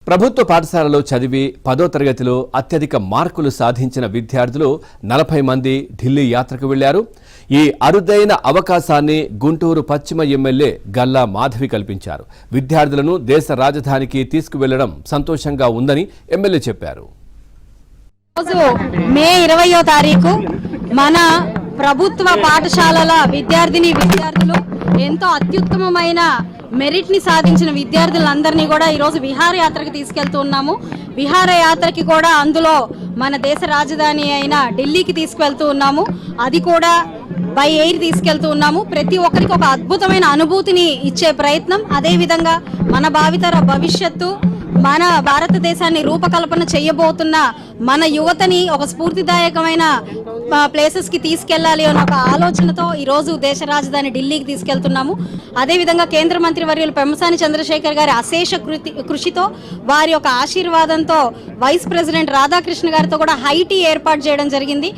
ప్రభుత్వ పాఠశాలలో చదివి 10వ తరగతిలో అత్యధిక మార్కులు సాధించిన విద్యార్థులు 40 మంది ఢిల్లీ యాత్రకు వెళ్లారు. ఈ అరుదైన అవకాశాన్ని గుంటూరు పశ్చిమ ఎమ్మెల్యే గల్లా మాధవి కల్పించారు. విద్యార్థులను దేశ రాజధానికి తీసుకువెళ్లడం సంతోషంగా ఉందని ఎమ్మెల్యే చెప్పారు. మే 20వ తారీఖు మన ప్రభుత్వ పాఠశాలల విద్యార్థులు ఎంతో అత్యుత్తమమైన మెరిట్ ని సాధించిన విద్యార్థులందరినీ కూడా ఈరోజు విహారయాత్రకు తీసుకెళ్తూ ఉన్నాము. విహారయాత్రకి కూడా అందులో మన దేశ రాజధాని అయిన ఢిల్లీకి తీసుకువెళ్తూ ఉన్నాము. అది కూడా బై ఎయిర్ తీసుకెళ్తూ ఉన్నాము. ప్రతి ఒక్కరికి ఒక అద్భుతమైన అనుభూతిని ఇచ్చే ప్రయత్నం, అదేవిధంగా మన భావితర భవిష్యత్తు, మన భారతదేశాన్ని రూపకల్పన చేయబోతున్న మన యువతని ఒక స్ఫూర్తిదాయకమైన ప్లేసెస్ కి తీసుకెళ్లాలి అనే ఒక ఆలోచనతో ఈరోజు దేశ రాజధాని ఢిల్లీకి తీసుకెళ్తున్నాము. అదేవిధంగా కేంద్ర మంత్రి వర్యులు పెమ్మసాని చంద్రశేఖర్ గారి అశేష కృషితో, వారి యొక్క ఆశీర్వాదంతో వైస్ ప్రెసిడెంట్ రాధాకృష్ణ గారితో కూడా హై టీ ఏర్పాటు చేయడం జరిగింది.